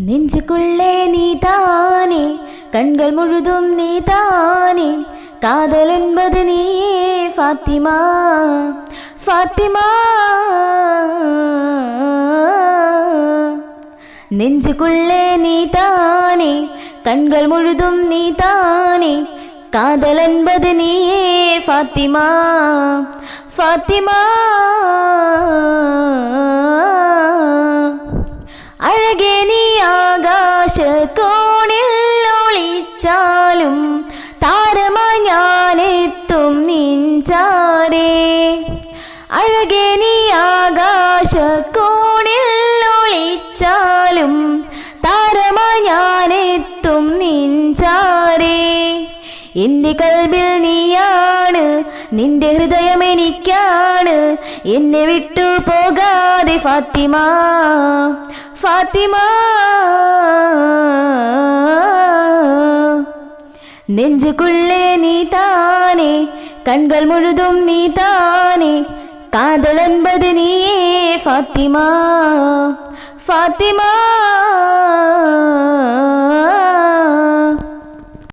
நெஞ்சுக்குள்ளே நீதானே, கண்கள் முழுதும் நீதானே, காதல் என்பது நீயே ஃபாத்திமா, ஃபாத்திமா. நெஞ்சுக்குள்ளே நீதானே, கண்கள் முழுதும் நீதானே, காதல் என்பது நீயே ஃபாத்திமா, ஃபாத்திமா. അഴകേ നീ ആകാശ കോണിൽ ഒളിച്ചാലും താരമായി ഞാനെത്തും നിൻചാരേ. അഴകേ നീ ആകാശ കോണിൽ ഒളിച്ചാലും താരമായി ഞാനെത്തും നിൻചാരേ. എൻ്റെ കൽബിൽ നീയാണ്, നിന്റെ ഹൃദയം എനിക്കാണ്, എന്നെ വിട്ടു പോകാതെ ഫാത്തിമ, ഫാത്തിമ. നെഞ്ചുക്കുള്ളേ നീതാനേ, കൺകൾ മുഴുതും നീതാനേ, കാതൽ என்பது നീയേ ഫാത്തിമ, ഫാത്തിമ.